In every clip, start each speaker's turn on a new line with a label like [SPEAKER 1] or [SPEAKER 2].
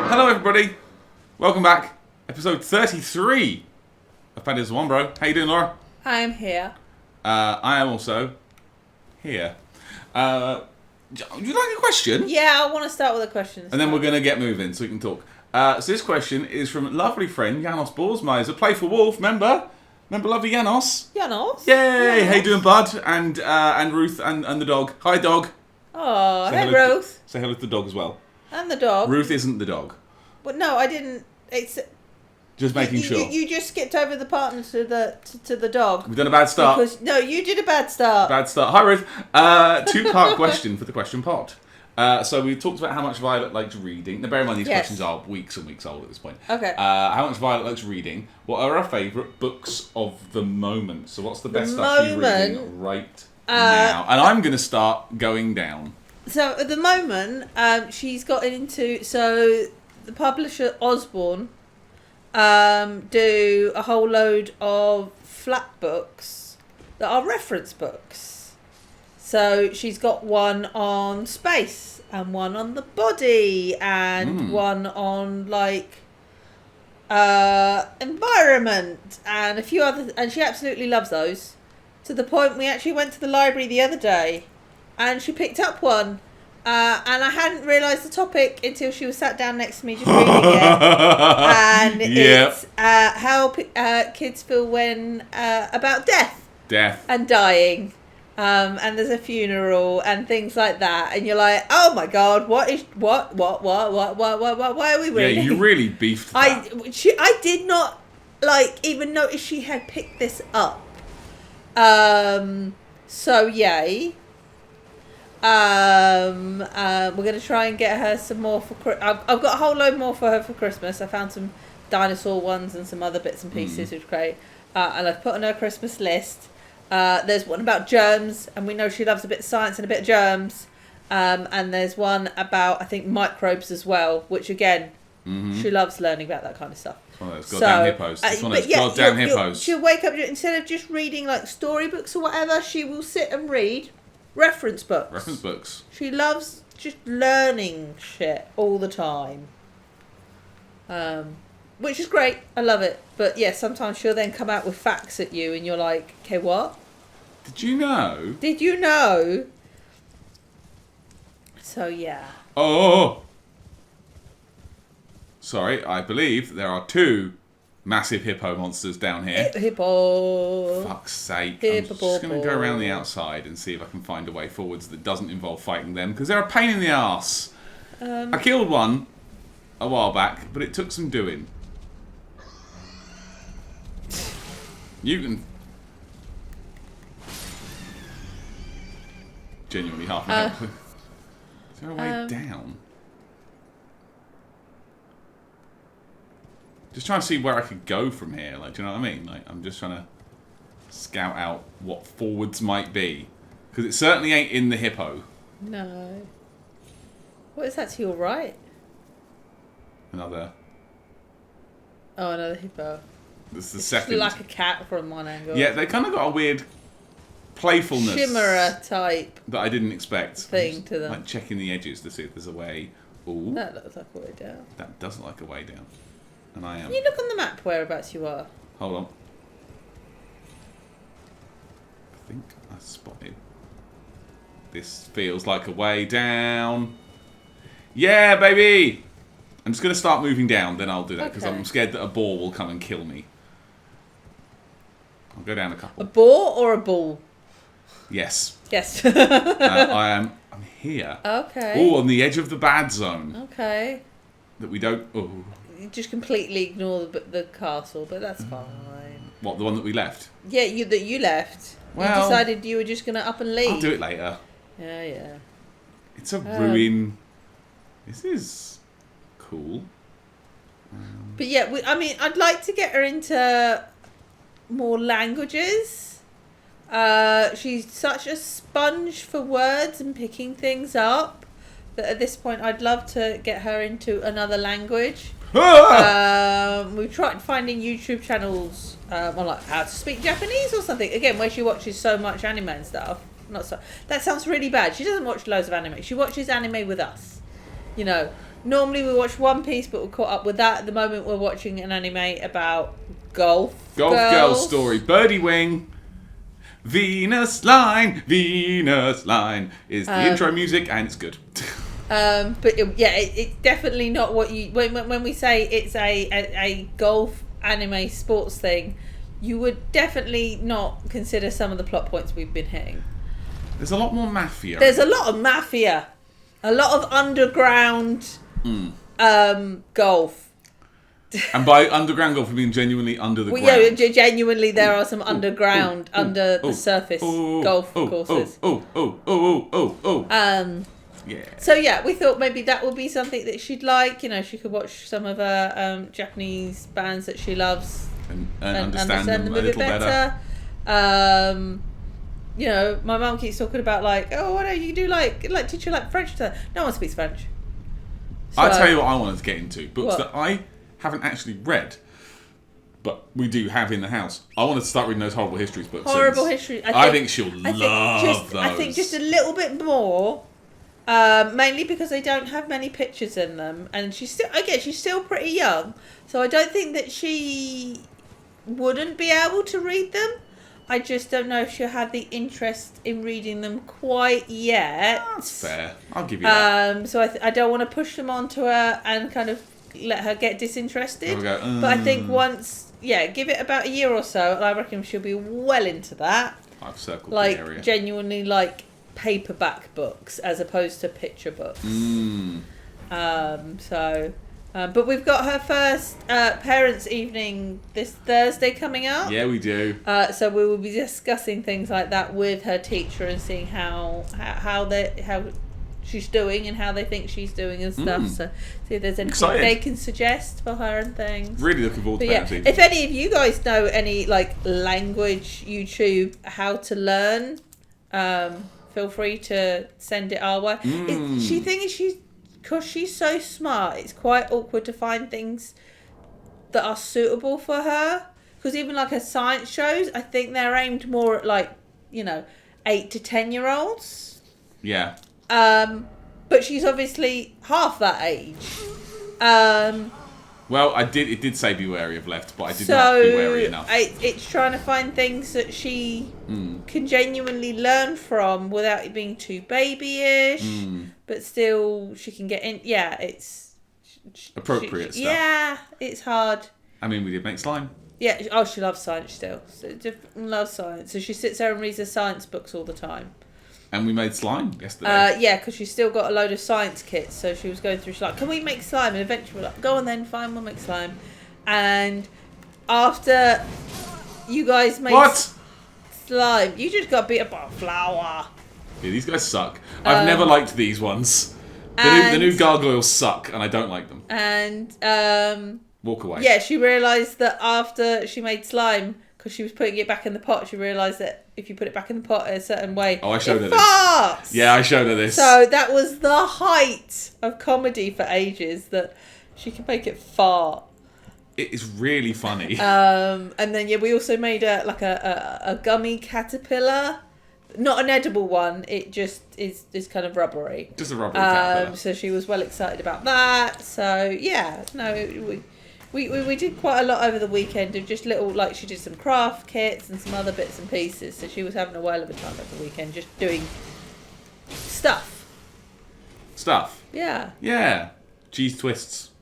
[SPEAKER 1] Hello everybody, welcome back. Episode 33 of Pandas One Bro. How you doing, Laura?
[SPEAKER 2] I'm here.
[SPEAKER 1] I am also here. Would you like a question?
[SPEAKER 2] Yeah, I want to start with a question.
[SPEAKER 1] And then we're going to get moving so we can talk. So this question is from lovely friend Janos Borsmeiser, Playful Wolf, member lovely Janos.
[SPEAKER 2] Janos?
[SPEAKER 1] Yay!
[SPEAKER 2] Janos.
[SPEAKER 1] How you doing, bud? And Ruth and the dog. Hi, dog.
[SPEAKER 2] Oh,
[SPEAKER 1] Say
[SPEAKER 2] hey,
[SPEAKER 1] hello
[SPEAKER 2] Ruth.
[SPEAKER 1] Say hello to the dog as well.
[SPEAKER 2] And the dog.
[SPEAKER 1] Ruth isn't the dog.
[SPEAKER 2] But no, I didn't. It's
[SPEAKER 1] Just making sure.
[SPEAKER 2] You just skipped over the part to the dog.
[SPEAKER 1] We've done a bad start.
[SPEAKER 2] No, you did a bad start.
[SPEAKER 1] Bad start. Hi, Ruth. Two-part question for the question pod. So we talked about how much Violet likes reading. Now, bear in mind, these questions are weeks and weeks old at this point.
[SPEAKER 2] Okay.
[SPEAKER 1] How much Violet likes reading. What are our favourite books of the moment? So what's the best stuff you're reading right now? And I'm going to start going down.
[SPEAKER 2] So at the moment, she's got into... So the publisher, Osborne, do a whole load of flat books that are reference books. So she's got one on space and one on the body and one on environment and a few other, and she absolutely loves those, to the point we actually went to the library the other day and she picked up one. And I hadn't realised the topic until she was sat down next to me just reading it. And it's how kids feel when about death and dying. And there's a funeral and things like that. And you're like, oh my God, what why are we reading?
[SPEAKER 1] Yeah, you really beefed that.
[SPEAKER 2] I did not even notice she had picked this up. So yay. We're going to try and get her some more for I've got a whole load more for her for Christmas. I found some dinosaur ones and some other bits and pieces, which is great. And I've put on her Christmas list. There's one about germs, and we know she loves a bit of science and a bit of germs. And there's one about, I think, microbes as well, which again, she loves learning about that kind of stuff.
[SPEAKER 1] It's one of those goddamn hippos. It's one of those goddamn hippos.
[SPEAKER 2] She'll wake up, instead of just reading storybooks or whatever, she will sit and read reference books. She loves just learning shit all the time. Which is great. I love it. But yeah, sometimes she'll then come out with facts at you and you're like, okay, what?
[SPEAKER 1] Did you know? So yeah. Oh! Sorry, I believe there are two massive hippo monsters down here.
[SPEAKER 2] Hippo.
[SPEAKER 1] Fuck's sake. I'm just going to go around the outside and see if I can find a way forwards that doesn't involve fighting them, because they're a pain in the arse. I killed one a while back, but it took some doing. You can... Genuinely half an hour. Is there a way down? Just trying to see where I could go from here. Do you know what I mean? I'm just trying to scout out what forwards might be. Because it certainly ain't in the hippo.
[SPEAKER 2] No. What is that to your right?
[SPEAKER 1] Another
[SPEAKER 2] hippo.
[SPEAKER 1] This is the second.
[SPEAKER 2] Like a cat from one angle.
[SPEAKER 1] Yeah, they kind of got a weird playfulness.
[SPEAKER 2] Shimmerer type.
[SPEAKER 1] That I didn't expect.
[SPEAKER 2] Thing to them.
[SPEAKER 1] Like checking the edges to see if there's a way. Ooh.
[SPEAKER 2] That looks like a way down.
[SPEAKER 1] That does look like a way down. And I am.
[SPEAKER 2] Can you look on the map whereabouts you are?
[SPEAKER 1] Hold on. I think I spotted. This feels like a way down. Yeah, baby! I'm just going to start moving down, then I'll do that, because I'm scared that a boar will come and kill me. I'll go down a couple.
[SPEAKER 2] A boar or a bull?
[SPEAKER 1] Yes.
[SPEAKER 2] Yes.
[SPEAKER 1] I'm here.
[SPEAKER 2] Okay.
[SPEAKER 1] Oh, on the edge of the bad zone.
[SPEAKER 2] Okay.
[SPEAKER 1] That we don't... Oh.
[SPEAKER 2] You just completely ignore the castle, but that's fine.
[SPEAKER 1] What, the one that we left?
[SPEAKER 2] Yeah, you left.
[SPEAKER 1] Well,
[SPEAKER 2] you decided you were just going to up and leave.
[SPEAKER 1] I'll do it later.
[SPEAKER 2] Yeah.
[SPEAKER 1] It's a ruin. This is cool.
[SPEAKER 2] But yeah, I'd like to get her into more languages. She's such a sponge for words and picking things up that at this point I'd love to get her into another language. We've tried finding YouTube channels on how to speak Japanese or something, again, where she watches so much anime and stuff. That sounds really bad. She doesn't watch loads of anime. She watches anime with us. Normally we watch One Piece, but we're caught up with that. At the moment we're watching an anime about golf.
[SPEAKER 1] Golf girl story. Birdie Wing. Venus Line is the intro music, and it's good.
[SPEAKER 2] But it's definitely not what you when we say it's a golf anime sports thing. You would definitely not consider some of the plot points we've been hitting.
[SPEAKER 1] There's a lot more mafia.
[SPEAKER 2] There's a lot of mafia, a lot of underground golf.
[SPEAKER 1] And by underground golf, I mean genuinely under the ground.
[SPEAKER 2] Yeah, genuinely there are some underground, under the surface golf courses.
[SPEAKER 1] Yeah.
[SPEAKER 2] So yeah, we thought maybe that would be something that she'd like. You know, she could watch some of her Japanese bands that she loves
[SPEAKER 1] and understand them a little better.
[SPEAKER 2] You know, my mum keeps talking about like, oh, why don't you do like teach her like French to her? No one speaks French. So,
[SPEAKER 1] I'll tell you what I wanted to get into. Books
[SPEAKER 2] what?
[SPEAKER 1] that I haven't actually read, but we do have in the house. I wanted to start reading those horrible histories books.
[SPEAKER 2] History.
[SPEAKER 1] I think she'll love those.
[SPEAKER 2] I think just a little bit more. Mainly because they don't have many pictures in them, and she's still pretty young, so I don't think that she wouldn't be able to read them. I just don't know if she'll have the interest in reading them quite yet.
[SPEAKER 1] That's fair. I'll give you that.
[SPEAKER 2] So I don't want to push them onto her and kind of let her get disinterested. But I think once, give it about a year or so, and I reckon she'll be well into that.
[SPEAKER 1] I've circled
[SPEAKER 2] like
[SPEAKER 1] the area.
[SPEAKER 2] Genuinely like paperback books as opposed to picture books. But we've got her first parents' evening this Thursday coming up.
[SPEAKER 1] Yeah, we do.
[SPEAKER 2] So we will be discussing things like that with her teacher and seeing how she's doing and how they think she's doing and stuff. So see if there's anything they can suggest for her and things.
[SPEAKER 1] Really looking forward to that.
[SPEAKER 2] If any of you guys know any like language YouTube how to learn, feel free to send it our way. Because she's so smart, it's quite awkward to find things that are suitable for her. Because even like her science shows, I think they're aimed more at 8 to 10-year-olds.
[SPEAKER 1] Yeah.
[SPEAKER 2] But she's obviously half that age.
[SPEAKER 1] Well, it did say be wary of left, but I did not be wary enough.
[SPEAKER 2] It's trying to find things that she can genuinely learn from without it being too babyish, but still she can get in. Yeah, it's
[SPEAKER 1] appropriate stuff.
[SPEAKER 2] Yeah, it's hard.
[SPEAKER 1] I mean, we did make slime.
[SPEAKER 2] Yeah, she loves science still. Loves science. So she sits there and reads her science books all the time.
[SPEAKER 1] And we made slime yesterday.
[SPEAKER 2] Because she's still got a load of science kits. So she was going through, she's like, can we make slime? And eventually we're like, go on then, fine, we'll make slime. And after you guys made slime, you just got beat up by a flour.
[SPEAKER 1] Yeah, these guys suck. I've never liked these ones. The new gargoyles suck, and I don't like them.
[SPEAKER 2] And
[SPEAKER 1] walk away.
[SPEAKER 2] Yeah, she realised that after she made slime, because she was putting it back in the pot, she realised that if you put it back in the pot a certain way,
[SPEAKER 1] I showed her
[SPEAKER 2] farts!
[SPEAKER 1] this. Yeah, I showed her this.
[SPEAKER 2] So that was the height of comedy for ages, that she could make it fart.
[SPEAKER 1] It is really funny.
[SPEAKER 2] And then we also made a gummy caterpillar. Not an edible one, it just is kind of rubbery.
[SPEAKER 1] Just a rubbery caterpillar.
[SPEAKER 2] So she was well excited about that. So we did quite a lot over the weekend of just little, she did some craft kits and some other bits and pieces. So she was having a whale of a time over the weekend just doing stuff. Yeah.
[SPEAKER 1] Yeah. Cheese twists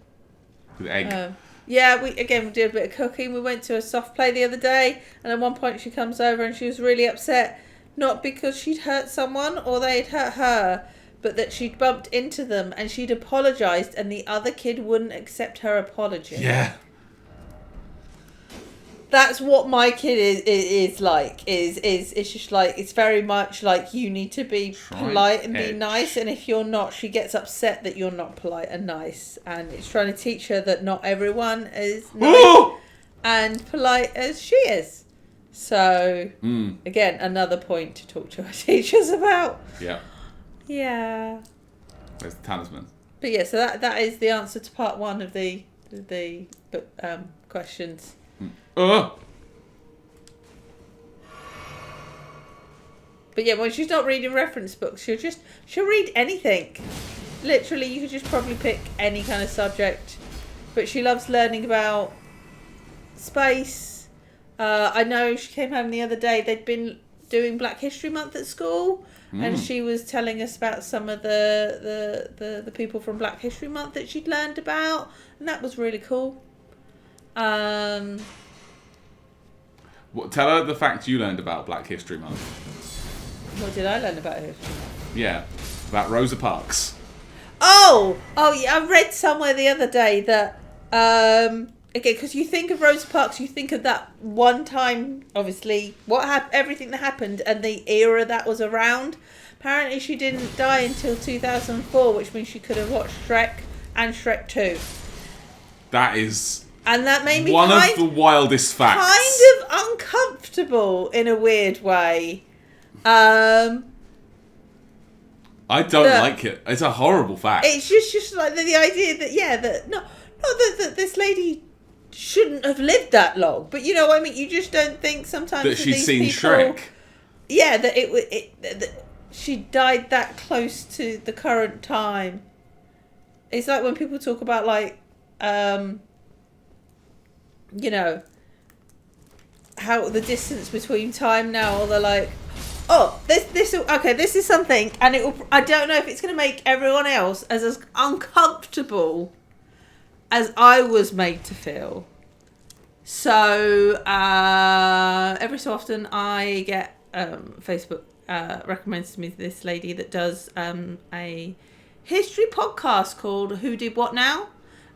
[SPEAKER 1] with egg.
[SPEAKER 2] We did a bit of cooking. We went to a soft play the other day, and at one point she comes over and she was really upset, not because she'd hurt someone or they'd hurt her, but that she'd bumped into them and she'd apologised and the other kid wouldn't accept her apology.
[SPEAKER 1] Yeah.
[SPEAKER 2] That's what my kid is like. It's just like, it's very much like you need to be polite and be nice, and if you're not, she gets upset that you're not polite and nice, and it's trying to teach her that not everyone is nice and polite as she is. So again, another point to talk to our teachers about.
[SPEAKER 1] Yeah.
[SPEAKER 2] Yeah.
[SPEAKER 1] There's the talisman.
[SPEAKER 2] But yeah, so that is the answer to part one of the questions. But yeah, when she's not reading reference books, she'll read anything. literally, you could just probably pick any kind of subject. But she loves learning about space. I know she came home the other day. They'd been doing Black History Month at school, and she was telling us about some of the people from Black History Month that she'd learned about, and that was really cool.
[SPEAKER 1] Tell her the fact you learned about Black History Month.
[SPEAKER 2] What did I learn about history month?
[SPEAKER 1] Yeah, about Rosa Parks.
[SPEAKER 2] Oh yeah, I read somewhere the other day that again, because you think of Rosa Parks, you think of that one time, obviously, everything that happened and the era that was around. Apparently, she didn't die until 2004, which means she could have watched Shrek and Shrek 2.
[SPEAKER 1] That is,
[SPEAKER 2] and that made me
[SPEAKER 1] one of the wildest facts.
[SPEAKER 2] Kind of uncomfortable in a weird way.
[SPEAKER 1] I don't like it. It's a horrible fact.
[SPEAKER 2] It's just like the idea that that this lady shouldn't have lived that long. But you know what I mean? You just don't think sometimes
[SPEAKER 1] that she's seen
[SPEAKER 2] people, Shrek. Yeah, that she died that close to the current time. It's like when people talk about like, you know, how the distance between time now, or they're like, oh, this is something, and I don't know if it's going to make everyone else as uncomfortable as I was made to feel. So every so often I get Facebook recommends to me this lady that does a history podcast called Who Did What Now,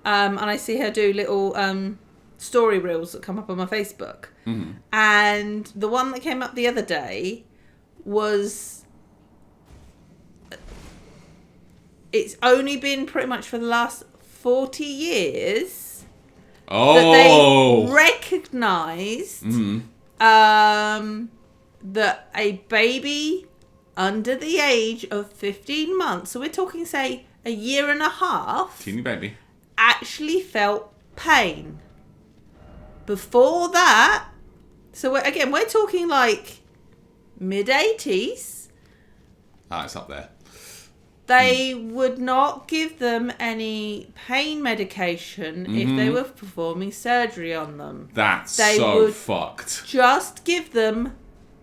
[SPEAKER 2] and I see her do little story reels that come up on my Facebook. Mm-hmm. And the one that came up the other day was, it's only been pretty much for the last 40 years that they recognised that a baby under the age of 15 months, so we're talking, say, a year and a half,
[SPEAKER 1] teeny baby,
[SPEAKER 2] actually felt pain. Before that, so we're talking like mid-80s.
[SPEAKER 1] It's up there.
[SPEAKER 2] They would not give them any pain medication if they were performing surgery on them.
[SPEAKER 1] That's so fucked.
[SPEAKER 2] Just give them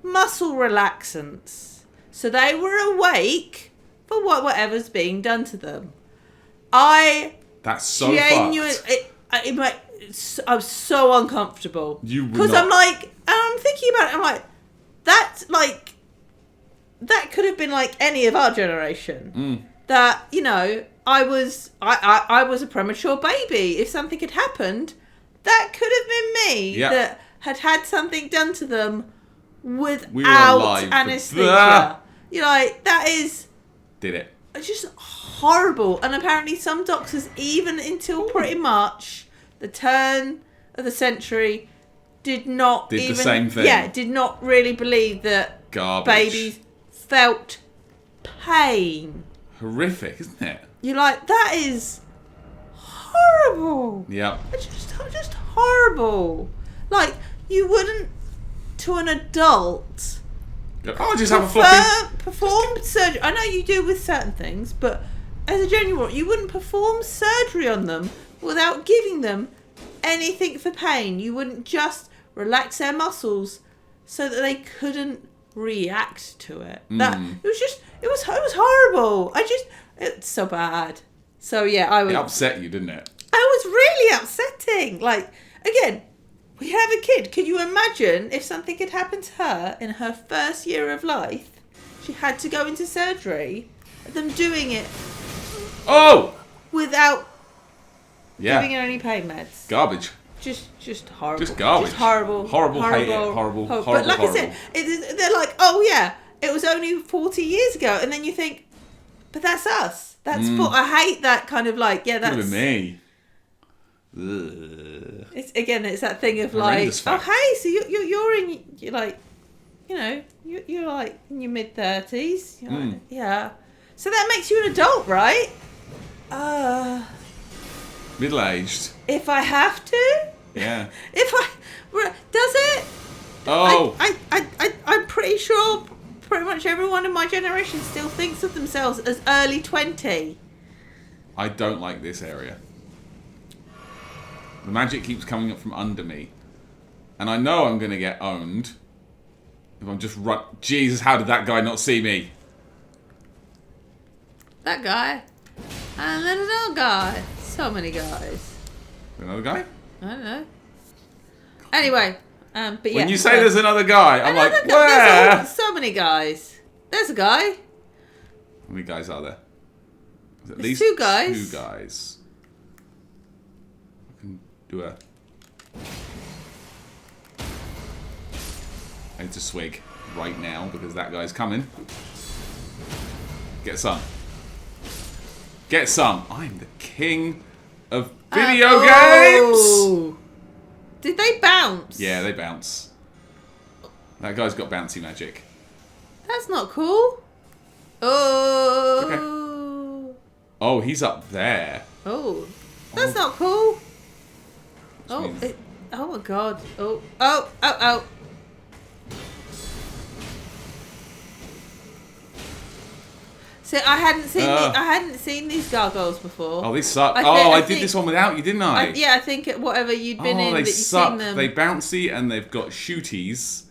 [SPEAKER 2] muscle relaxants. So they were awake for whatever's being done to them.
[SPEAKER 1] That's so fucked.
[SPEAKER 2] I'm so uncomfortable.
[SPEAKER 1] Because
[SPEAKER 2] I'm like, and I'm thinking about it, I'm like, that's like, that could have been like any of our generation. That, you know, I was a premature baby. If something had happened, that could have been me.
[SPEAKER 1] Yep.
[SPEAKER 2] That had something done to them without anesthesia. You know, like, that is...
[SPEAKER 1] Did it.
[SPEAKER 2] It's just horrible. And apparently some doctors, even until pretty much the turn of the century, did the same thing. Yeah, did not really believe that babies felt pain.
[SPEAKER 1] Horrific, isn't it?
[SPEAKER 2] You're like, that is horrible.
[SPEAKER 1] Yeah.
[SPEAKER 2] It's just horrible. Like, you wouldn't, to an adult,
[SPEAKER 1] just have a floppy.
[SPEAKER 2] Perform surgery. I know you do with certain things, but as a general, you wouldn't perform surgery on them without giving them anything for pain. You wouldn't just relax their muscles so that they couldn't react to it. It was horrible. It's so bad. So yeah,
[SPEAKER 1] it upset you, didn't it?
[SPEAKER 2] It was really upsetting. Like, again, we have a kid. Could you imagine if something had happened to her in her first year of life? She had to go into surgery. Them doing it. Without giving her any pain meds.
[SPEAKER 1] Garbage.
[SPEAKER 2] Just horrible.
[SPEAKER 1] Just garbage.
[SPEAKER 2] Just horrible.
[SPEAKER 1] Horrible. Hate it. Horrible.
[SPEAKER 2] But like I said, they're like, oh yeah, it was only 40 years ago, and then you think, but that's us. That's I hate that kind of like, yeah, that's
[SPEAKER 1] me.
[SPEAKER 2] It's that thing of like, oh hey, so you're like, you know, you're like in your mid-30s. Like, yeah. So that makes you an adult, right?
[SPEAKER 1] Middle-aged.
[SPEAKER 2] If I have to?
[SPEAKER 1] Yeah.
[SPEAKER 2] Does it? I'm pretty sure pretty much everyone in my generation still thinks of themselves as early 20.
[SPEAKER 1] I don't like this area. The magic keeps coming up from under me. And I know I'm going to get owned. If I'm just run... Jesus, how did that guy not see me?
[SPEAKER 2] That guy. And then another guy. So many guys.
[SPEAKER 1] Another guy?
[SPEAKER 2] I don't know. Anyway, but yeah.
[SPEAKER 1] When you say there's another guy, I'm like,
[SPEAKER 2] There's
[SPEAKER 1] where?
[SPEAKER 2] so many guys. There's a guy.
[SPEAKER 1] How many guys are there? There's at
[SPEAKER 2] There's
[SPEAKER 1] least
[SPEAKER 2] 2 guys.
[SPEAKER 1] 2 guys. I can do a... I need to swig right now because that guy's coming. Get some. Get some. I'm the king of video games!
[SPEAKER 2] Did they bounce?
[SPEAKER 1] Yeah, they bounce. That guy's got bouncy magic.
[SPEAKER 2] That's not cool. Oh.
[SPEAKER 1] Okay. Oh, he's up there.
[SPEAKER 2] Oh. That's not cool. Oh,
[SPEAKER 1] means-
[SPEAKER 2] oh my god. Oh. Oh. Oh. Oh. See, I hadn't seen these gargoyles before.
[SPEAKER 1] Oh, these suck.
[SPEAKER 2] I
[SPEAKER 1] did this one without you, didn't I?
[SPEAKER 2] I think whatever you'd been in,
[SPEAKER 1] they
[SPEAKER 2] that you'd
[SPEAKER 1] suck.
[SPEAKER 2] seen them.
[SPEAKER 1] They bouncy and they've got shooties.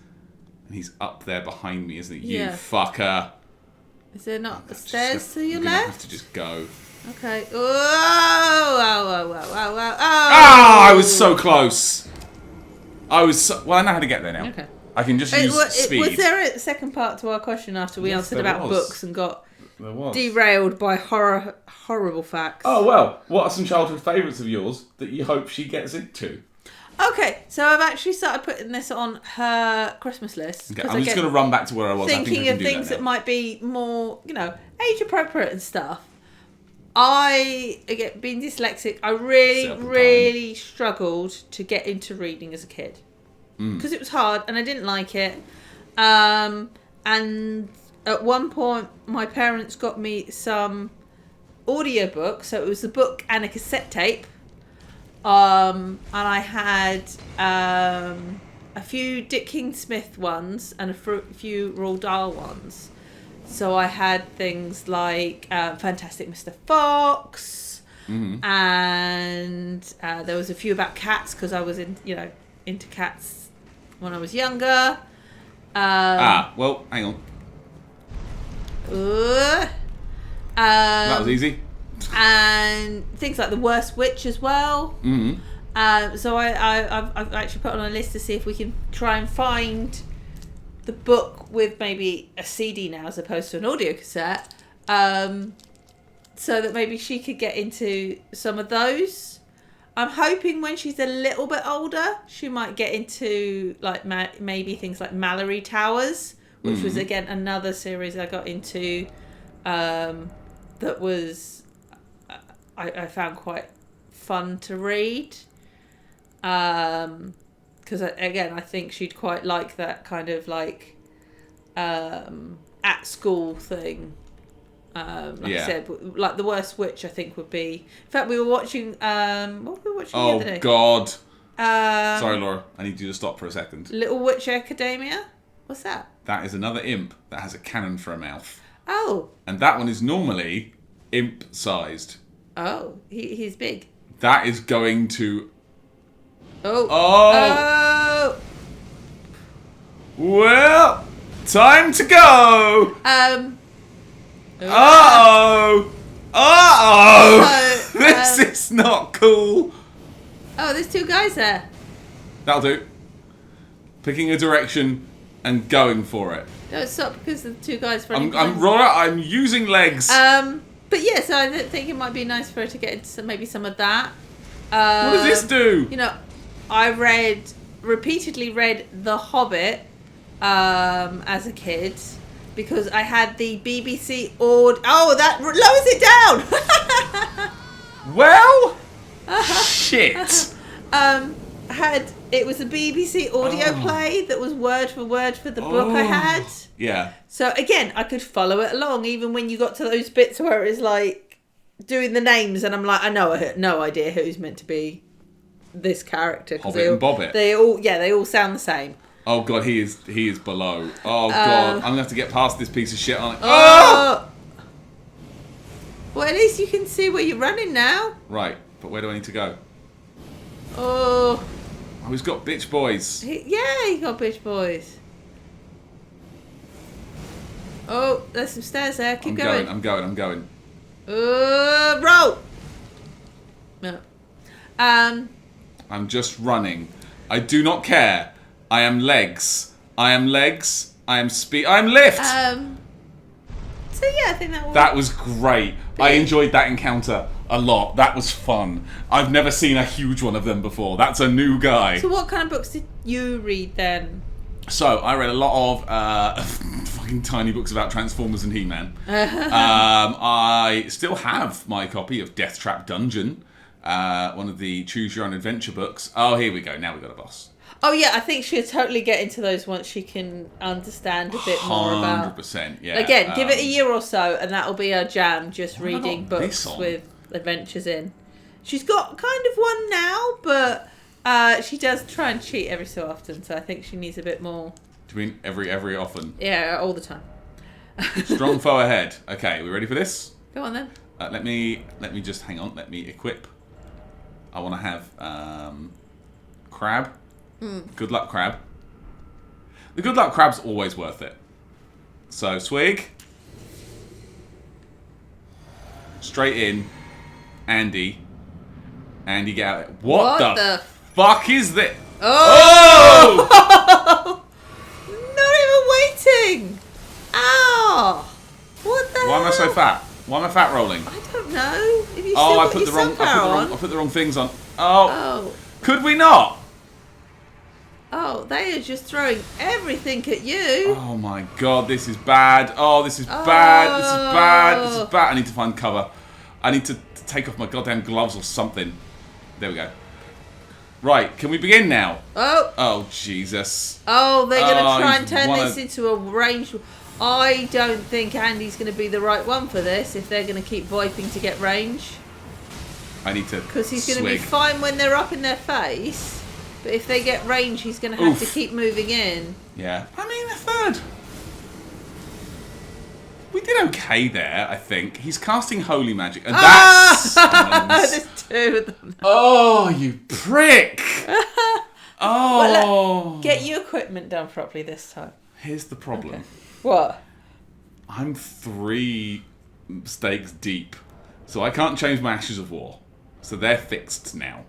[SPEAKER 1] And he's up there behind me, isn't it? You
[SPEAKER 2] Yeah.
[SPEAKER 1] fucker.
[SPEAKER 2] Is there not
[SPEAKER 1] Just
[SPEAKER 2] stairs to your
[SPEAKER 1] I'm gonna have
[SPEAKER 2] left?
[SPEAKER 1] to just go.
[SPEAKER 2] Okay. Oh, oh, oh, oh, oh, oh, oh.
[SPEAKER 1] Ah, I was so close. Well, I know how to get there now.
[SPEAKER 2] Okay.
[SPEAKER 1] I can just use speed.
[SPEAKER 2] Was there a second part to our question after we
[SPEAKER 1] Yes,
[SPEAKER 2] answered
[SPEAKER 1] there
[SPEAKER 2] about
[SPEAKER 1] was.
[SPEAKER 2] books and got
[SPEAKER 1] There was.
[SPEAKER 2] derailed by horrible facts?
[SPEAKER 1] Oh, well, what are some childhood favourites of yours that you hope she gets into?
[SPEAKER 2] Okay, so I've actually started putting this on her Christmas list.
[SPEAKER 1] Okay, I'm just going to run back to where I was.
[SPEAKER 2] Thinking
[SPEAKER 1] I think I
[SPEAKER 2] of
[SPEAKER 1] can do
[SPEAKER 2] things
[SPEAKER 1] that
[SPEAKER 2] that
[SPEAKER 1] now.
[SPEAKER 2] might be more, age appropriate and stuff. I, again, being dyslexic, I really struggled to get into reading as a kid. Because it was hard and I didn't like it. And at one point, my parents got me some audiobooks. So it was a book and a cassette tape. And I had a few Dick King-Smith ones and a few Roald Dahl ones. So I had things like Fantastic Mr. Fox, and there was a few about cats because I was into cats when I was younger.
[SPEAKER 1] Well, hang on. That was easy.
[SPEAKER 2] And things like The Worst Witch as well. So I've actually put on a list to see if we can try and find the book with maybe a CD now as opposed to an audio cassette, so that maybe she could get into some of those. I'm hoping when she's a little bit older, she might get into like maybe things like Mallory Towers, which was again another series I got into, that was I found quite fun to read. Because again, I think she'd quite like that kind of like at school thing. I said, like The Worst Witch, I think would be. In fact, we were watching. What were we watching the other day?
[SPEAKER 1] Oh God! Sorry, Laura. I need you to stop for a second.
[SPEAKER 2] Little Witch Academia. What's that?
[SPEAKER 1] That is another imp that has a cannon for a mouth.
[SPEAKER 2] Oh.
[SPEAKER 1] And that one is normally imp-sized.
[SPEAKER 2] Oh, he's big.
[SPEAKER 1] That is going to...
[SPEAKER 2] Oh.
[SPEAKER 1] Oh! Well, time to go! Uh-oh! Uh-oh! This is not cool!
[SPEAKER 2] Oh, there's 2 guys there.
[SPEAKER 1] That'll do. Picking a direction and going for it.
[SPEAKER 2] Don't stop because the 2 guys running.
[SPEAKER 1] I'm using legs.
[SPEAKER 2] But yes, I think it might be nice for her to get into maybe some of that.
[SPEAKER 1] What does this do?
[SPEAKER 2] I repeatedly read The Hobbit as a kid because I had the BBC Oh, that lowers it down.
[SPEAKER 1] Well, shit.
[SPEAKER 2] It was a BBC audio play that was word for word for the book I had.
[SPEAKER 1] Yeah.
[SPEAKER 2] So again, I could follow it along even when you got to those bits where it's like doing the names and I'm like, I had no idea who's meant to be this character.
[SPEAKER 1] Hobbit and Bobbit.
[SPEAKER 2] They all sound the same.
[SPEAKER 1] Oh God, he is below. Oh God, I'm gonna have to get past this piece of shit.
[SPEAKER 2] Well, at least you can see where you're running now.
[SPEAKER 1] Right, but where do I need to go?
[SPEAKER 2] Oh.
[SPEAKER 1] Oh, he's got bitch boys.
[SPEAKER 2] He got bitch boys. Oh, there's some stairs there. Keep going.
[SPEAKER 1] I'm going.
[SPEAKER 2] Roll. No.
[SPEAKER 1] I'm just running. I do not care. I am legs. I am speed. I am lift.
[SPEAKER 2] So yeah, I think
[SPEAKER 1] that was great. I enjoyed that encounter a lot. That was fun. I've never seen a huge one of them before. That's a new guy.
[SPEAKER 2] So what kind of books did you read then?
[SPEAKER 1] So I read a lot of fucking tiny books about Transformers and He-Man. I still have my copy of Death Trap Dungeon, one of the Choose Your Own Adventure books. Oh, here we go. Now we've got a boss.
[SPEAKER 2] Oh yeah, I think she'll totally get into those once she can understand a bit more about.
[SPEAKER 1] 100%, yeah.
[SPEAKER 2] Again, give it a year or so, and that'll be her jam. Just reading books with adventures in. She's got kind of one now, but she does try and cheat every so often. So I think she needs a bit more.
[SPEAKER 1] Do you mean every often?
[SPEAKER 2] Yeah, all the time.
[SPEAKER 1] Strong foe ahead. Okay, we ready for this?
[SPEAKER 2] Go on then.
[SPEAKER 1] Let me just hang on. Let me equip. I want to have crab. Good luck, crab. The good luck crab's always worth it. So swig. Straight in. Andy, get out. What the fuck is this?
[SPEAKER 2] Oh! Not even waiting. Ow! What the hell?
[SPEAKER 1] Why am I so fat? Why am I fat rolling?
[SPEAKER 2] I don't know. If you still
[SPEAKER 1] I
[SPEAKER 2] got
[SPEAKER 1] put
[SPEAKER 2] your
[SPEAKER 1] the wrong.
[SPEAKER 2] sunflower
[SPEAKER 1] I put the wrong things on. Oh.
[SPEAKER 2] Oh.
[SPEAKER 1] Could we not?
[SPEAKER 2] Oh, they are just throwing everything at you.
[SPEAKER 1] Oh my god, this is bad. Oh, this is bad. This is bad. This is bad. I need to find cover. I need to take off my goddamn gloves or something. There we go. Right, can we begin now?
[SPEAKER 2] Oh.
[SPEAKER 1] Oh, Jesus.
[SPEAKER 2] Oh, they're going to try and turn this into a range. I don't think Andy's going to be the right one for this if they're going to keep VoIPing to get range.
[SPEAKER 1] I need to
[SPEAKER 2] Because he's going to be fine when they're up in their face. But if they get range, he's going to have to keep moving in.
[SPEAKER 1] Yeah. I mean, a third. We did okay there, I think. He's casting holy magic. And that's...
[SPEAKER 2] There's two of them.
[SPEAKER 1] Oh, you prick. Oh.
[SPEAKER 2] Well, get your equipment done properly this time.
[SPEAKER 1] Here's the problem.
[SPEAKER 2] Okay. What?
[SPEAKER 1] I'm 3 stakes deep. So I can't change my Ashes of War. So they're fixed now.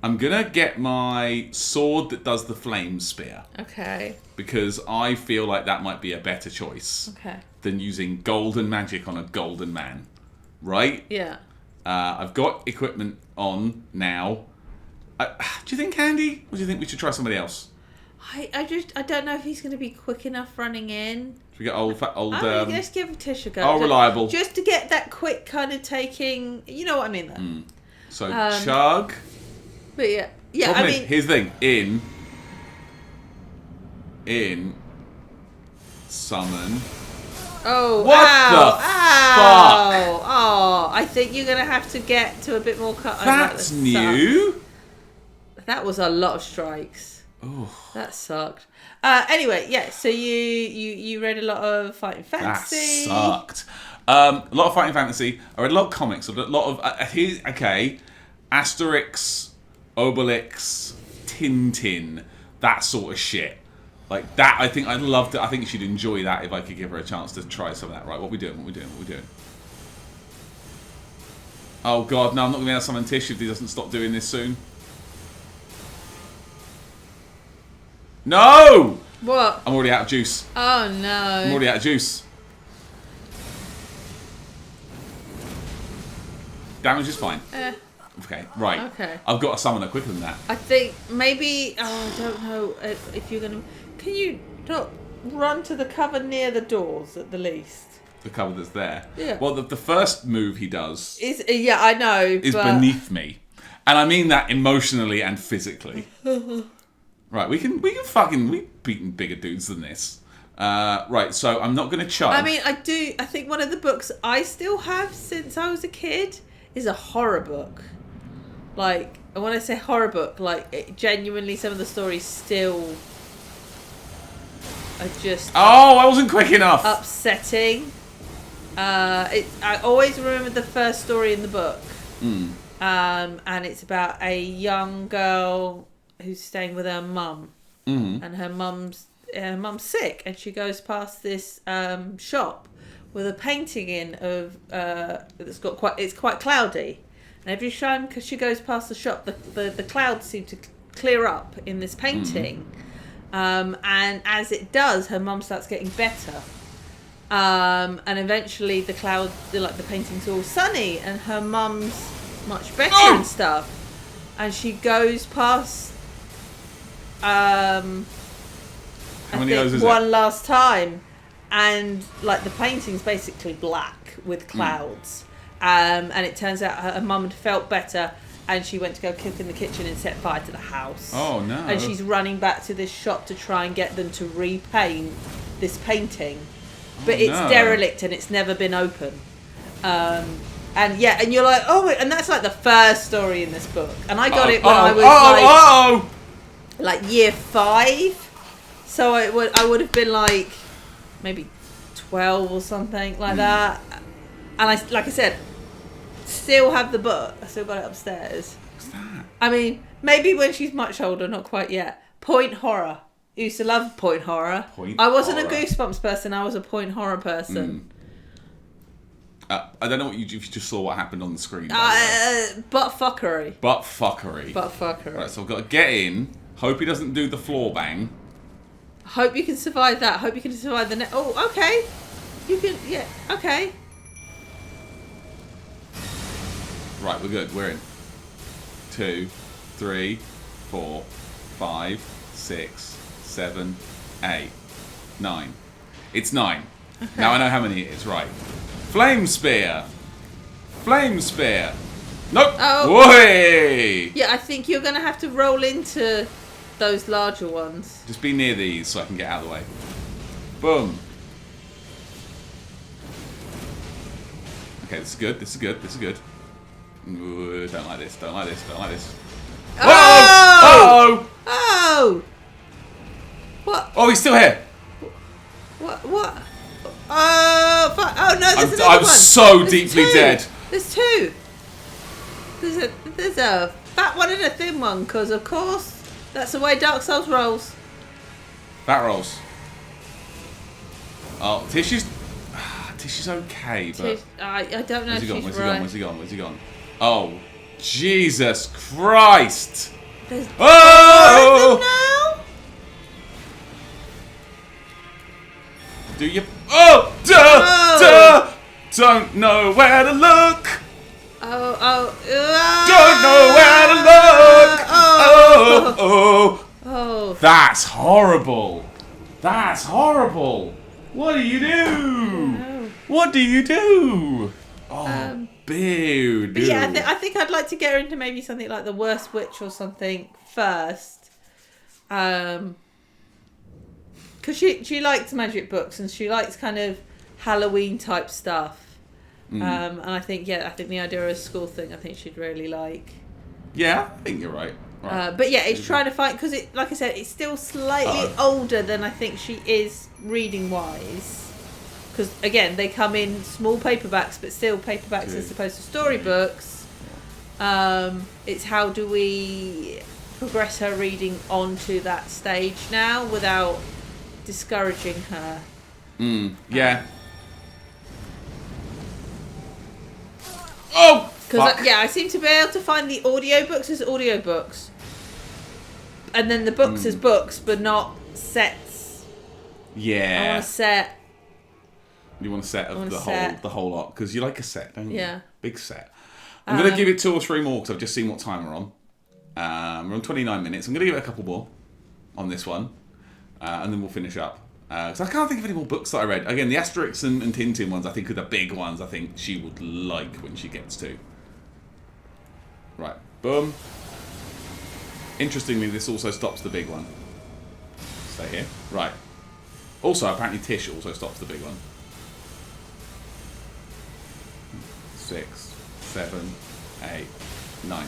[SPEAKER 1] I'm going to get my sword that does the flame spear.
[SPEAKER 2] Okay.
[SPEAKER 1] Because I feel like that might be a better choice.
[SPEAKER 2] Okay.
[SPEAKER 1] Than using golden magic on a golden man. Right?
[SPEAKER 2] Yeah.
[SPEAKER 1] I've got equipment on now. Do you think Andy? Or do you think we should try somebody else?
[SPEAKER 2] I don't know if he's going to be quick enough running in.
[SPEAKER 1] Should we get old...
[SPEAKER 2] let's give Tish a go.
[SPEAKER 1] Oh, reliable.
[SPEAKER 2] Just to get that quick kind of taking... You know what I mean, though.
[SPEAKER 1] So, chug...
[SPEAKER 2] But yeah,
[SPEAKER 1] I mean, here's the thing. In summon.
[SPEAKER 2] Oh,
[SPEAKER 1] what the fuck?
[SPEAKER 2] Oh, I think you're gonna have to get to a bit more cut.
[SPEAKER 1] That's new.
[SPEAKER 2] That was a lot of strikes.
[SPEAKER 1] Oh,
[SPEAKER 2] that sucked. Anyway, yeah. So you read a lot of Fighting Fantasy.
[SPEAKER 1] That sucked. A lot of Fighting Fantasy. I read a lot of comics. A lot of Asterix. Obelix, Tintin, that sort of shit. Like that, I think I'd love to. I think she'd enjoy that if I could give her a chance to try some of that. Right, what we doing? Oh god, no, I'm not going to be able to summon Tish if he doesn't stop doing this soon. No!
[SPEAKER 2] What?
[SPEAKER 1] I'm already out of juice.
[SPEAKER 2] Oh no.
[SPEAKER 1] I'm already out of juice. Damage is fine. Okay, right.
[SPEAKER 2] Okay.
[SPEAKER 1] I've got to summon her quicker than that.
[SPEAKER 2] I think maybe... Oh, I don't know if you're going to... Can you not run to the cover near the doors at the least?
[SPEAKER 1] The cover that's there?
[SPEAKER 2] Yeah.
[SPEAKER 1] Well, the first move he does...
[SPEAKER 2] Yeah, I know,
[SPEAKER 1] is beneath me. And I mean that emotionally and physically. Right, we can fucking... We've beaten bigger dudes than this. Right, so I'm not going to chug.
[SPEAKER 2] I mean, I think one of the books I still have since I was a kid is a horror book. Like, and when I say horror book, like, genuinely some of the stories still are just...
[SPEAKER 1] Oh, I wasn't quick enough!
[SPEAKER 2] Upsetting. I always remember the first story in the book. And it's about a young girl who's staying with her mum. And her mum's sick, and she goes past this shop with a painting in of it's quite cloudy, and every time she goes past the shop, the clouds seem to clear up in this painting, and as it does, her mum starts getting better, and eventually the painting's all sunny, and her mum's much better and stuff, and she goes past. One last time, and like the painting's basically black with clouds, and it turns out her mum had felt better, and she went to go cook in the kitchen and set fire to the house.
[SPEAKER 1] Oh no!
[SPEAKER 2] And she's running back to this shop to try and get them to repaint this painting, but it's derelict and it's never been open. And you're like, and that's like the first story in this book, and I got it when I was like year 5. So I would have been like maybe 12 or something like that. And like I said, still have the book. I still got it upstairs.
[SPEAKER 1] What's that?
[SPEAKER 2] I mean, maybe when she's much older, not quite yet. Point horror. I used to love point horror. I wasn't a Goosebumps person. I was a point horror person.
[SPEAKER 1] I don't know if you just saw what happened on the screen.
[SPEAKER 2] Butt fuckery.
[SPEAKER 1] Right, so I've got to get in. Hope he doesn't do the floor bang.
[SPEAKER 2] Hope you can survive that. Hope you can survive the Oh, okay. You can, yeah, okay.
[SPEAKER 1] Right, we're good. We're in. 2, 3, 4, 5, 6, 7, 8, 9. It's 9. Okay. Now I know how many it is. Right. Flame spear. Flame spear. Nope.
[SPEAKER 2] Oh.
[SPEAKER 1] Way.
[SPEAKER 2] Yeah, I think you're going to have to roll into those larger ones.
[SPEAKER 1] Just be near these so I can get out of the way. Boom. Okay, this is good. This is good. This is good. Ooh, don't like this. Don't like this. Don't like this.
[SPEAKER 2] Oh! Oh! What?
[SPEAKER 1] Oh, he's still here.
[SPEAKER 2] What? Oh, fuck. Oh no, there's another one.
[SPEAKER 1] I'm so deeply dead.
[SPEAKER 2] There's 2. There's a fat one and a thin one, because of course that's the way Dark Souls rolls.
[SPEAKER 1] Fat rolls. Oh, Tishy's okay, but
[SPEAKER 2] I don't know if she's right.
[SPEAKER 1] Where's he gone? Where's he gone? Oh, Jesus Christ!
[SPEAKER 2] There's now?
[SPEAKER 1] Do you? Don't know where to look. Don't know where to look. Oh. That's horrible. That's horrible. What do you do? What do you do? Oh, dude.
[SPEAKER 2] But yeah, I think I'd like to get her into maybe something like The Worst Witch or something first. Because she likes magic books and she likes kind of Halloween type stuff. And I think the idea of a school thing, I think she'd really like.
[SPEAKER 1] Yeah, I think you're right.
[SPEAKER 2] But yeah, it's trying to find, because it, like I said, it's still slightly older than I think she is reading wise. Because again, they come in small paperbacks, but still paperbacks as opposed to storybooks. It's how do we progress her reading onto that stage now without discouraging her.
[SPEAKER 1] Yeah. Oh!
[SPEAKER 2] Because I seem to be able to find the audiobooks as audiobooks. And then the books as books, but not sets.
[SPEAKER 1] Yeah.
[SPEAKER 2] I want a set.
[SPEAKER 1] You want a set of the whole lot, because you like a set, don't you?
[SPEAKER 2] Yeah.
[SPEAKER 1] Big set. I'm going to give it 2 or 3 more, because I've just seen what time we're on. We're on 29 minutes. I'm going to give it a couple more on this one, and then we'll finish up. Because I can't think of any more books that I read. Again, the Asterix and Tintin ones, I think, are the big ones I think she would like when she gets to. Right. Boom. Interestingly, this also stops the big one. Stay here. Right. Also, apparently Tish also stops the big one. 6, 7, 8, 9.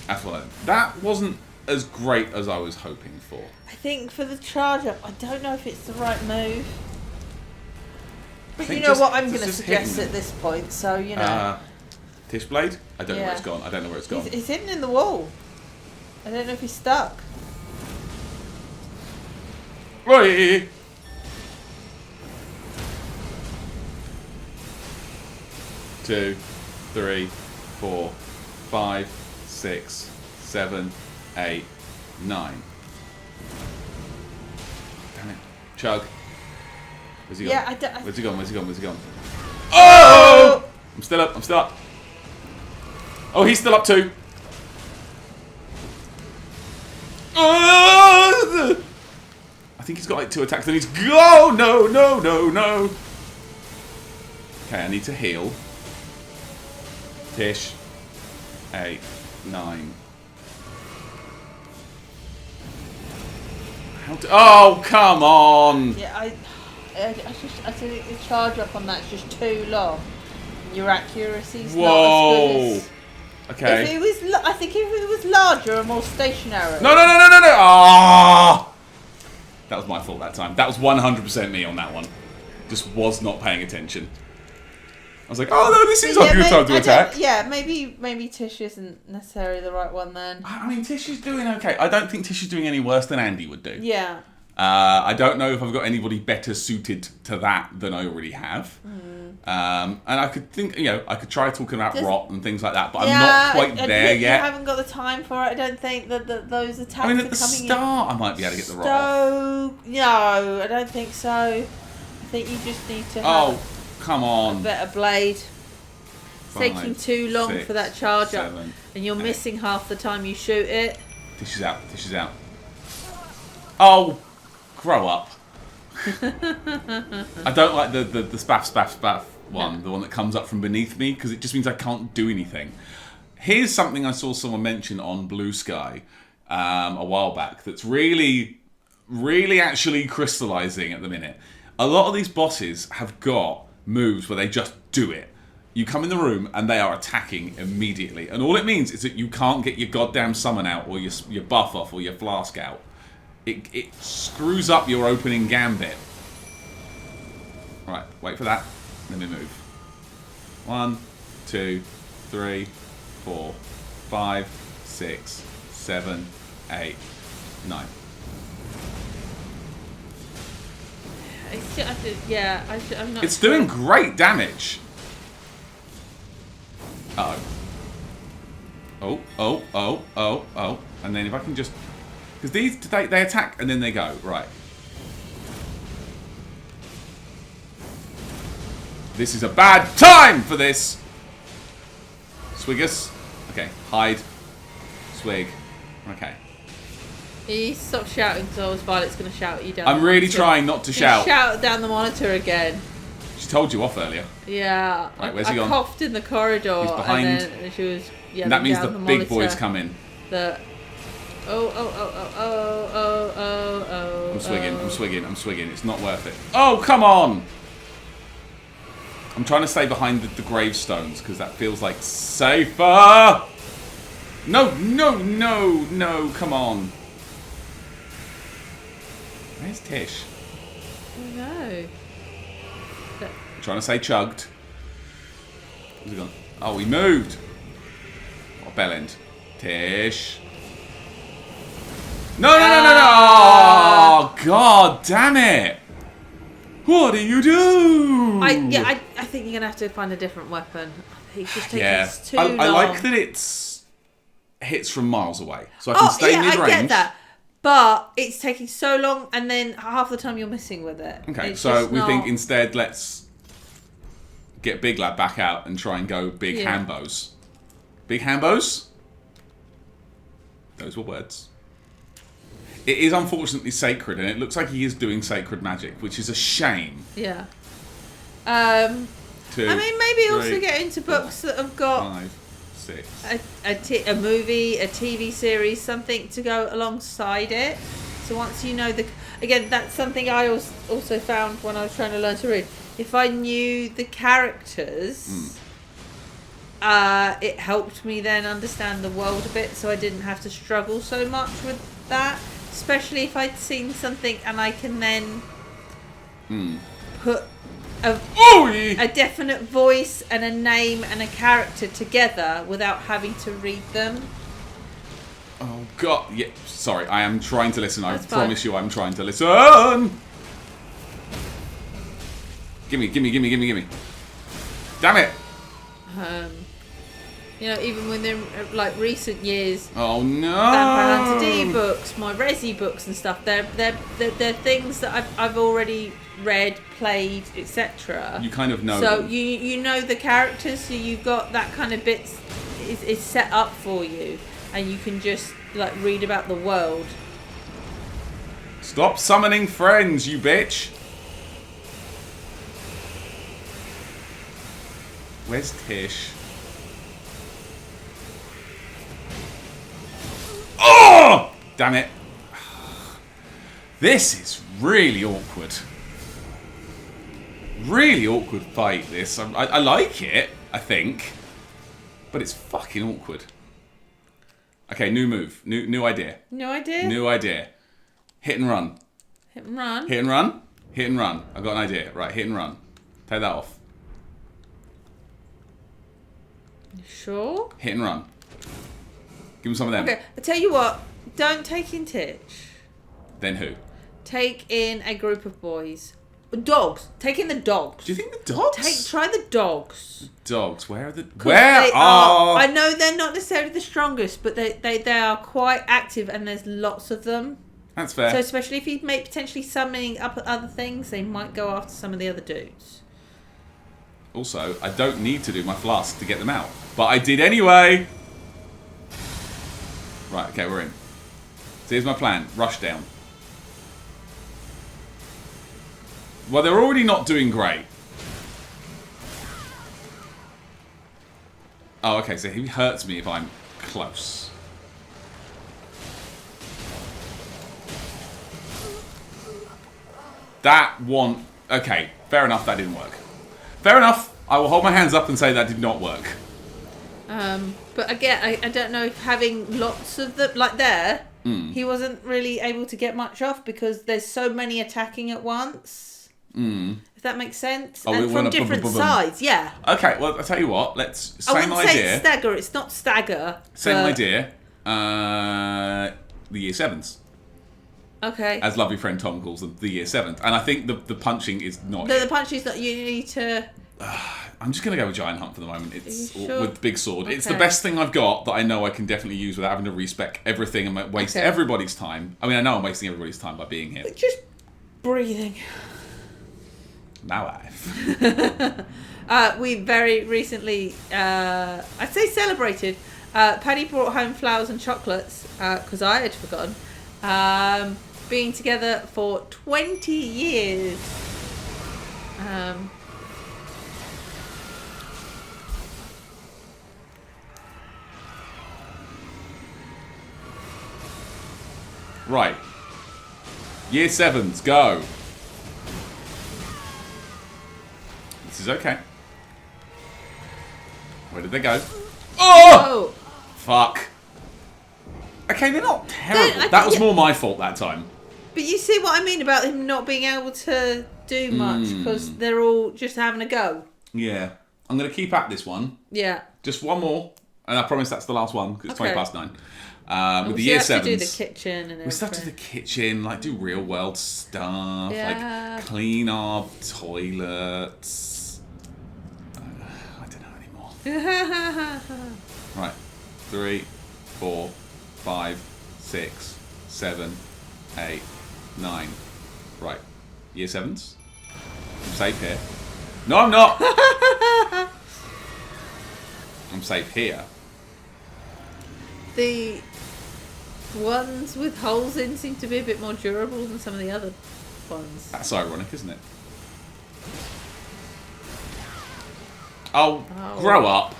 [SPEAKER 1] That's what that wasn't as great as I was hoping for.
[SPEAKER 2] I think for the charge up, I don't know if it's the right move. But you know what I'm going to suggest at this point, so you know.
[SPEAKER 1] Tish blade? I don't know where it's gone. I don't know where it's gone.
[SPEAKER 2] He's hidden in the wall. I don't know if he's stuck.
[SPEAKER 1] Oi! 2, 3, 4, 5, 6, 7, 8, 9. Damn it. Chug. Where's he gone?
[SPEAKER 2] Yeah,
[SPEAKER 1] Where's he gone? Where's he gone? Where's he gone? Oh! I'm still up. I'm still up. Oh, he's still up too. I think he's got like 2 attacks. Then he's go. No, no, no, no. Okay, I need to heal. Tish. 8, 9. Oh, come on!
[SPEAKER 2] Yeah, I think the charge up on that's just too long. Your accuracy's not as good as...
[SPEAKER 1] Okay.
[SPEAKER 2] If it was, I think if it was larger and more stationary.
[SPEAKER 1] No! Ah! That was my fault that time. That was 100% me on that one. Just was not paying attention. I was like, oh no, this is a good time to attack.
[SPEAKER 2] Yeah, maybe Tish isn't necessarily the right one then.
[SPEAKER 1] I mean, Tish is doing okay. I don't think Tish is doing any worse than Andy would do.
[SPEAKER 2] Yeah.
[SPEAKER 1] I don't know if I've got anybody better suited to that than I already have. And I could think, I could try talking about rot and things like that, but I'm not quite there yet.
[SPEAKER 2] You haven't got the time for it. I don't think that those attacks are coming in.
[SPEAKER 1] At the start, I might be able to get the rot off.
[SPEAKER 2] No, I don't think so. I think you just need to have
[SPEAKER 1] come on.
[SPEAKER 2] a better blade. It's
[SPEAKER 1] 5,
[SPEAKER 2] taking too long
[SPEAKER 1] 6,
[SPEAKER 2] for that charge
[SPEAKER 1] 7,
[SPEAKER 2] up, and you're
[SPEAKER 1] 8.
[SPEAKER 2] missing half the time you shoot it.
[SPEAKER 1] Tish is out. Tish is out. Oh, grow up. I don't like the spaff one, the one that comes up from beneath me, because it just means I can't do anything. Here's something I saw someone mention on Blue Sky a while back that's really, really actually crystallizing at the minute. A lot of these bosses have got moves where they just do it. You come in the room and they are attacking immediately. And all it means is that you can't get your goddamn summon out or your buff off or your flask out. It screws up your opening gambit. Right, wait for that. Let me move. 1, 2, 3, 4, 5, 6, 7, 8, 9.
[SPEAKER 2] I'm not.
[SPEAKER 1] It's doing great damage. Oh. And then if I can just... Because these, they attack and then they go. Right. This is a bad time for this. Swiggus. Okay, hide. Swig. Okay.
[SPEAKER 2] You stop shouting because Violet's going to shout at you down.
[SPEAKER 1] I'm really trying not to shout.
[SPEAKER 2] Shout down the monitor again.
[SPEAKER 1] She told you off earlier.
[SPEAKER 2] Yeah.
[SPEAKER 1] Right, where's he gone?
[SPEAKER 2] I coughed in the corridor.
[SPEAKER 1] He's behind.
[SPEAKER 2] And then she was yelling
[SPEAKER 1] And that means
[SPEAKER 2] down
[SPEAKER 1] the
[SPEAKER 2] the
[SPEAKER 1] big
[SPEAKER 2] monitor.
[SPEAKER 1] boys come in. I'm swigging. It's not worth it. Oh, come on! I'm trying to stay behind the gravestones because that feels like safer. No, come on. Where's Tish?
[SPEAKER 2] Oh no.
[SPEAKER 1] I'm trying to say chugged. Where's he gone? Oh, he moved. What a bell end. Tish. No. Oh, God damn it. What do you do?
[SPEAKER 2] I think you're going to have to find a different weapon. It's just taking too long.
[SPEAKER 1] I like that it's hits from miles away. So I can stay mid-range.
[SPEAKER 2] I get that. But it's taking so long, and then half the time you're missing with it.
[SPEAKER 1] Okay, so we think instead let's get Big Lad back out and try and go big hambos. Big hambos? Those were words. It is unfortunately sacred, and it looks like he is doing sacred magic, which is a shame.
[SPEAKER 2] Yeah.
[SPEAKER 1] 2,
[SPEAKER 2] I mean, maybe
[SPEAKER 1] 3,
[SPEAKER 2] also get into books that have got
[SPEAKER 1] 5, 6.
[SPEAKER 2] a movie, a TV series, something to go alongside it. So once you know again, that's something I also found when I was trying to learn to read. If I knew the characters, it helped me then understand the world a bit, so I didn't have to struggle so much with that. Especially if I'd seen something and I can then put a definite voice and a name and a character together without having to read them.
[SPEAKER 1] Oh God! Yeah, sorry. I am trying to listen.
[SPEAKER 2] That's
[SPEAKER 1] I
[SPEAKER 2] fine.
[SPEAKER 1] promise you, I'm trying to listen. Gimme! Damn it!
[SPEAKER 2] You know, even when they're like recent years,
[SPEAKER 1] Oh no!
[SPEAKER 2] Vampire Hunter D books, my Resi books and stuff. They're things that I've already read, played, etc.
[SPEAKER 1] You kind of know.
[SPEAKER 2] So
[SPEAKER 1] them.
[SPEAKER 2] you know the characters, so you've got that kind of bits is set up for you, and you can just like read about the world.
[SPEAKER 1] Stop summoning friends, you bitch! Where's Tish? Oh! Damn it. This is really awkward. Really awkward fight, this. I like it, I think. But it's fucking awkward. Okay, new move. New idea.
[SPEAKER 2] No idea.
[SPEAKER 1] New idea. Hit and run.
[SPEAKER 2] Hit and run.
[SPEAKER 1] Hit and run. Hit and run. I've got an idea. Right, hit and run. Take that off.
[SPEAKER 2] Sure.
[SPEAKER 1] Hit and run. Give him some of them.
[SPEAKER 2] Okay, I tell you what. Don't take in Titch.
[SPEAKER 1] Then who?
[SPEAKER 2] Take in a group of boys. Dogs. Take in the dogs.
[SPEAKER 1] Do you think the dogs?
[SPEAKER 2] Try the dogs.
[SPEAKER 1] Dogs. Where are the?
[SPEAKER 2] 'Cause
[SPEAKER 1] Where
[SPEAKER 2] they
[SPEAKER 1] are?
[SPEAKER 2] I know they're not necessarily the strongest, but they are quite active, and there's lots of them.
[SPEAKER 1] That's fair.
[SPEAKER 2] So especially if you may potentially summoning up other things, they might go after some of the other dudes.
[SPEAKER 1] Also, I don't need to do my flask to get them out, but I did anyway. Right. Okay, we're in. So here's my plan. Rush down. Well, they're already not doing great. Oh, okay, so he hurts me if I'm close. That one... Okay, fair enough, that didn't work. Fair enough, I will hold my hands up and say that did not work.
[SPEAKER 2] But again, I don't know if having lots of them, like there, he wasn't really able to get much off because there's so many attacking at once. If that makes sense.
[SPEAKER 1] Oh,
[SPEAKER 2] and from different sides, yeah.
[SPEAKER 1] Okay, well, I'll tell you what, let's...
[SPEAKER 2] I
[SPEAKER 1] Same
[SPEAKER 2] wouldn't say
[SPEAKER 1] idea.
[SPEAKER 2] it's stagger, it's not stagger.
[SPEAKER 1] Same
[SPEAKER 2] but-
[SPEAKER 1] idea. The Year 7s.
[SPEAKER 2] Okay.
[SPEAKER 1] As lovely friend Tom calls them, the Year 7th. And I think the punching is not...
[SPEAKER 2] The punch is that you need to...
[SPEAKER 1] I'm just going to go with Giant Hump for the moment. It's
[SPEAKER 2] sure?
[SPEAKER 1] with Big Sword. It's the
[SPEAKER 2] Okay.
[SPEAKER 1] best thing I've got that I know I can definitely use without having to respec everything and waste
[SPEAKER 2] Okay.
[SPEAKER 1] everybody's time. I mean, I know I'm wasting everybody's time by being here.
[SPEAKER 2] Just breathing.
[SPEAKER 1] My life.
[SPEAKER 2] We very recently, I'd say celebrated. Paddy brought home flowers and chocolates because I had forgotten. Being together for 20 years.
[SPEAKER 1] Right. Year 7s, go. This is okay. Where did they go? Oh! Fuck. Okay, they're not terrible. That was more my fault that time.
[SPEAKER 2] But you see what I mean about him not being able to do much because they're all just having a go.
[SPEAKER 1] Yeah. I'm going to keep at this one.
[SPEAKER 2] Yeah.
[SPEAKER 1] Just one more. And I promise that's the last one because it's 20 past 9. With the
[SPEAKER 2] So
[SPEAKER 1] Year
[SPEAKER 2] you have
[SPEAKER 1] 7s.
[SPEAKER 2] to do the kitchen and everything.
[SPEAKER 1] We still have to do the kitchen, like do real world stuff,
[SPEAKER 2] Yeah.
[SPEAKER 1] like clean our toilets. I don't know anymore. Right, 3, 4, 5, 6, 7, 8, 9. Right, Year 7s. I'm safe here. No, I'm not. I'm safe here.
[SPEAKER 2] The ones with holes in seem to be a bit more durable than some of the other ones.
[SPEAKER 1] That's ironic, isn't it? Oh, grow up.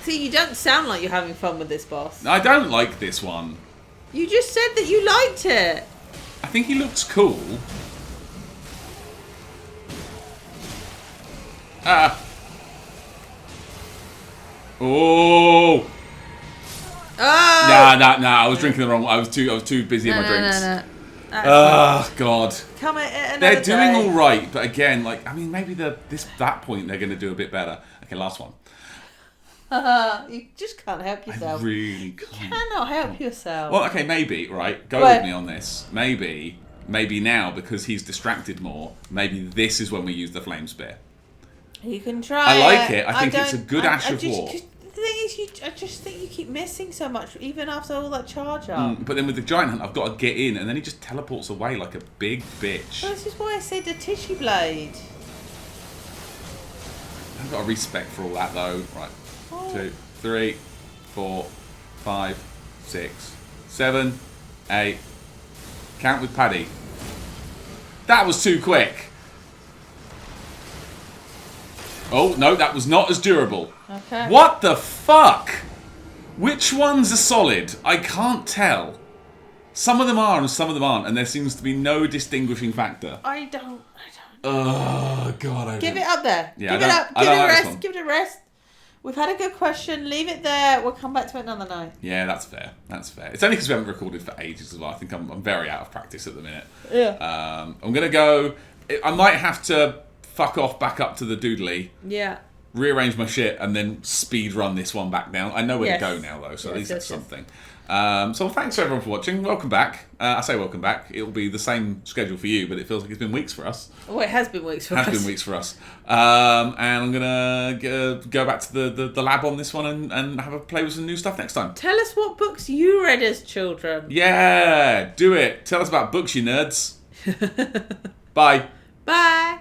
[SPEAKER 2] See, you don't sound like you're having fun with this boss.
[SPEAKER 1] I don't like this one.
[SPEAKER 2] You just said that you liked it.
[SPEAKER 1] I think he looks cool. Oh.
[SPEAKER 2] Oh!
[SPEAKER 1] Nah. I was drinking the wrong. I was too busy in my drinks.
[SPEAKER 2] No.
[SPEAKER 1] Oh God.
[SPEAKER 2] Come at another
[SPEAKER 1] They're doing
[SPEAKER 2] day.
[SPEAKER 1] all right, but again, like I mean, maybe that point they're going to do a bit better. Okay, last one.
[SPEAKER 2] You just can't help yourself.
[SPEAKER 1] I really
[SPEAKER 2] You
[SPEAKER 1] can't.
[SPEAKER 2] cannot help yourself.
[SPEAKER 1] Well, okay, maybe right. Go
[SPEAKER 2] Well-
[SPEAKER 1] with me on this. Maybe now because he's distracted more. Maybe this is when we use the flame spear.
[SPEAKER 2] You can try.
[SPEAKER 1] I like it. I think
[SPEAKER 2] don't-
[SPEAKER 1] it's a good Ash of War.
[SPEAKER 2] The thing is, I just think you keep missing so much, even after all that charge up.
[SPEAKER 1] But then with the giant hunt, I've got to get in, and then he just teleports away like a big bitch.
[SPEAKER 2] Well, this is why I said the tissue blade.
[SPEAKER 1] I've got a respec for all that though. Right.
[SPEAKER 2] Oh.
[SPEAKER 1] 2, 3, 4, 5, 6, 7, 8. Count with Paddy. That was too quick. Oh, no, that was not as durable.
[SPEAKER 2] Okay.
[SPEAKER 1] What the fuck? Which ones are solid? I can't tell. Some of them are and some of them aren't, and there seems to be no distinguishing factor.
[SPEAKER 2] I don't.
[SPEAKER 1] Oh, God. I
[SPEAKER 2] Give
[SPEAKER 1] don't-
[SPEAKER 2] it up there.
[SPEAKER 1] Yeah,
[SPEAKER 2] Give
[SPEAKER 1] I
[SPEAKER 2] it
[SPEAKER 1] don't-
[SPEAKER 2] up.
[SPEAKER 1] I
[SPEAKER 2] Give it
[SPEAKER 1] don't
[SPEAKER 2] a
[SPEAKER 1] like this
[SPEAKER 2] rest.
[SPEAKER 1] one.
[SPEAKER 2] Give it a rest. We've had a good question. Leave it there. We'll come back to it another night.
[SPEAKER 1] Yeah, that's fair. That's fair. It's only because we haven't recorded for ages as well. I think I'm very out of practice at the minute.
[SPEAKER 2] Yeah.
[SPEAKER 1] I'm going to go... I might have to fuck off back up to the doodly,
[SPEAKER 2] Yeah.
[SPEAKER 1] rearrange my shit, and then speed run this one back down. I know where
[SPEAKER 2] Yes.
[SPEAKER 1] to go now, though, so at
[SPEAKER 2] Yes,
[SPEAKER 1] least
[SPEAKER 2] yes,
[SPEAKER 1] that's
[SPEAKER 2] yes.
[SPEAKER 1] something. So thanks to everyone for watching. Welcome back. I say welcome back. It'll be the same schedule for you, but it feels like it's been weeks for us.
[SPEAKER 2] Oh, it has been weeks for us.
[SPEAKER 1] Has been weeks for us. And I'm going to go back to the lab on this one and have a play with some new stuff next time.
[SPEAKER 2] Tell us what books you read as children.
[SPEAKER 1] Yeah, do it. Tell us about books, you nerds. Bye.
[SPEAKER 2] Bye.